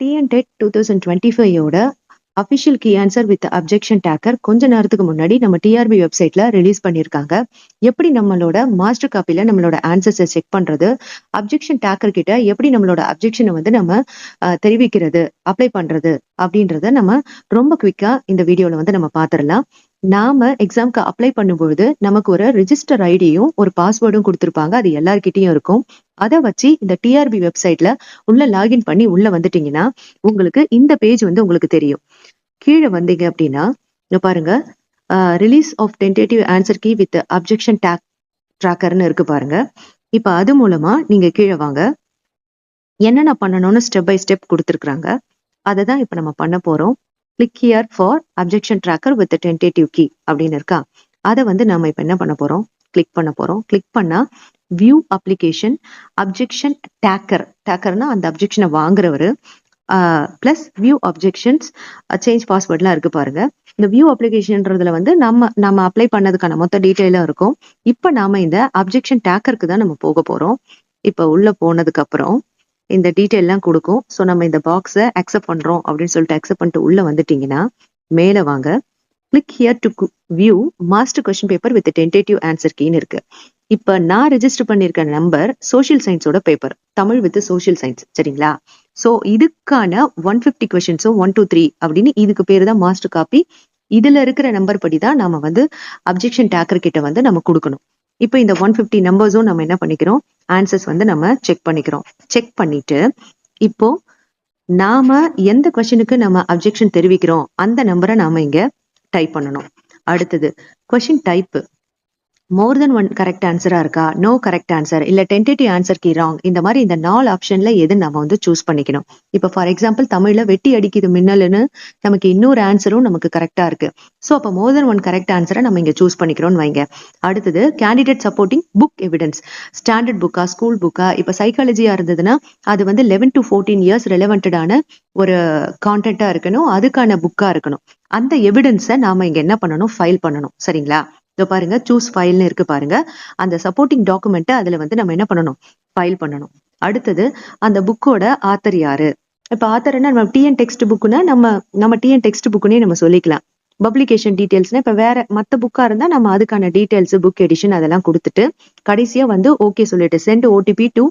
TNTET 2025 official key answer with objection tracker கொஞ்ச நேரத்துக்கு முன்னாடி நம்ம டிஆர்பி வெப்சைட்ல ரிலீஸ் பண்ணியிருக்காங்க. எப்படி நம்மளோட மாஸ்டர் காப்பில நம்மளோட ஆன்சர்ஸை செக் பண்றது, அப்ஜெக்ஷன் டேக்கர் கிட்ட எப்படி நம்மளோட அப்ஜெக்ஷனை வந்து நம்ம தெரிவிக்கிறது, அப்ளை பண்றது அப்படின்றத நம்ம ரொம்ப குவிக்கா இந்த வீடியோல வந்து நம்ம பாத்திரலாம். நாம எக்ஸாம்க்கு அப்ளை பண்ணும்பொழுது நமக்கு ஒரு ரிஜிஸ்டர் ஐடியும் ஒரு பாஸ்வேர்டும் கொடுத்துருப்பாங்க. அது எல்லார்கிட்டயும் இருக்கும். அதை வச்சு இந்த டிஆர்பி வெப்சைட்ல உள்ள லாகின் பண்ணி உள்ள வந்துட்டீங்கன்னா உங்களுக்கு இந்த பேஜ் வந்து உங்களுக்கு தெரியும். கீழே வந்தீங்க அப்படின்னா இங்க பாருங்க, release of tentative answer key with objection ட்ராக்கர்னு இருக்கு பாருங்க. இப்ப அது மூலமா நீங்க கீழே வாங்க. என்னென்ன பண்ணணும்னு ஸ்டெப் பை ஸ்டெப் கொடுத்துருக்காங்க. அதை தான் இப்ப நம்ம பண்ண போறோம். Click here for objection tracker with tentative key அப்படின்னு இருக்கா. அதை வந்து நம்ம இப்ப என்ன பண்ண போறோம், கிளிக் பண்ண போறோம். கிளிக் பண்ணா வியூ அப்ளிகேஷன் அப்ஜெக்ஷன் டேக்கர்னா அந்த அப்ஜெக்ஷனை வாங்குறவரு பிளஸ் வியூ அப்ஜெக்ஷன்ஸ் சேஞ்ச் பாஸ்வேர்ட்லாம் இருக்கு பாருங்க. இந்த வியூ அப்ளிகேஷன்றதுல வந்து நம்ம அப்ளை பண்ணதுக்கான மொத்த டீட்டெயிலும் இருக்கும். இப்ப நாம இந்த அப்ஜெக்ஷன் டேக்கருக்கு தான் நம்ம போக போறோம். இப்ப உள்ள போனதுக்கு அப்புறம் இந்த டீட்டெயில் எல்லாம் கொடுக்கும். ஸோ நம்ம இந்த பாக்ஸை அக்செப்ட் பண்றோம் அப்படின்னு சொல்லிட்டு அக்செப்ட் பண்ணிட்டு உள்ள வந்துட்டீங்கன்னா மேல வாங்க. Click here to view master question paper with tentative answer கீன்னு இருக்கு. இப்ப நான் ரெஜிஸ்டர் பண்ணிருக்க நம்பர் சோசியல் சயின்ஸோட paper, Tamil with social science, சரிங்களா? சோ இதுக்கான 150 கொஸ்டின்ஸும் 1 2 3 அப்படின்னு இதுக்கு பேரு தான் மாஸ்டர் காப்பி. இதுல இருக்கிற நம்பர் படி தான் நாம வந்து அப்ஜெக்ஷன் டேக்கர் கிட்ட வந்து நம்ம கொடுக்கணும். இப்போ இந்த 150 நம்பர்ஸும் நம்ம என்ன பண்ணிக்கிறோம், ஆன்சர்ஸ் வந்து நம்ம செக் பண்ணிக்கிறோம். செக் பண்ணிட்டு இப்போ நாம எந்த கொஸ்டினுக்கு நம்ம அப்ஜெக்ஷன் தெரிவிக்கிறோம் அந்த நம்பரை நாம இங்க டைப் பண்ணணும். அடுத்தது கொஸ்டின் டைப் மோர் தென் ஒன் கரெக்ட் ஆன்சரா இருக்கா, நோ கரெக்ட் ஆன்சர், இல்ல டென்டேட்டிவ் ஆன்சர் கீ ராங், இந்த மாதிரி இந்த 4 ஆப்ஷன்ல எது நம்ம வந்து சூஸ் பண்ணிக்கணும். இப்ப ஃபார் எக்ஸாம்பிள் தமிழ்ல வெட்டி அடிக்குது மின்னல்னு நமக்கு இன்னொரு ஆன்சரும் நமக்கு கரெக்டா இருக்கு. ஸோ அப்போ மோர் தென் ஒன் கரெக்ட் ஆன்சரை நம்ம இங்க சூஸ் பண்ணிக்கிறோம்னு வைங்க. அடுத்தது candidate supporting book evidence, standard புக்கா ஸ்கூல் புக்கா, இப்ப சைக்காலஜியா இருந்ததுன்னா அது வந்து 11 to 14 இயர்ஸ் ரெலவெண்டடான ஒரு கான்டென்ட்டா இருக்கணும், அதுக்கான புக்கா இருக்கணும். அந்த எவிடன்ஸை நாம இங்க என்ன பண்ணணும், ஃபைல் பண்ணணும். சரிங்களா? இதோ பாருங்க, சூஸ் ஃபைல்னு இருக்கு பாருங்க. அந்த சப்போர்ட்டிங் டாக்குமெண்ட்டை அதுல வந்து நம்ம என்ன பண்ணணும், ஃபைல் பண்ணணும். அடுத்தது அந்த புக்கோட ஆத்தர் யாரு. இப்ப ஆத்தர்னா நம்ம டிஎன் டெக்ஸ்ட் புக்குன்னா நம்ம டிஎன் டெக்ஸ்ட் புக்குன்னே நம்ம சொல்லிக்கலாம். பப்ளிகேஷன் டீடைல்ஸ்னா இப்ப வேற மத்த புக்கா இருந்தா நம்ம அதுக்கான டீடைல்ஸ், புக் எடிஷன் அதெல்லாம் கொடுத்துட்டு கடைசியா வந்து ஓகே சொல்லிட்டு சென்ட் ஓடிபி டு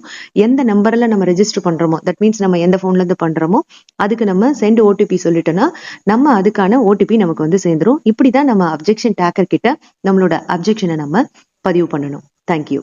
எந்த நம்பர்ல நம்ம ரெஜிஸ்டர் பண்றோமோ, தட் மீன்ஸ் நம்ம எந்த போன்ல இருந்து பண்றோமோ அதுக்கு நம்ம சென்ட் ஓடிபி சொல்லிட்டோம்னா நம்ம அதுக்கான ஓடிபி நமக்கு வந்து சேர்ந்துரும். இப்படிதான் நம்ம அப்ஜெக்ஷன் டேக்கர் கிட்ட நம்மளோட அப்ஜெக்ஷனை நம்ம பதிவு பண்ணணும். தேங்க்யூ.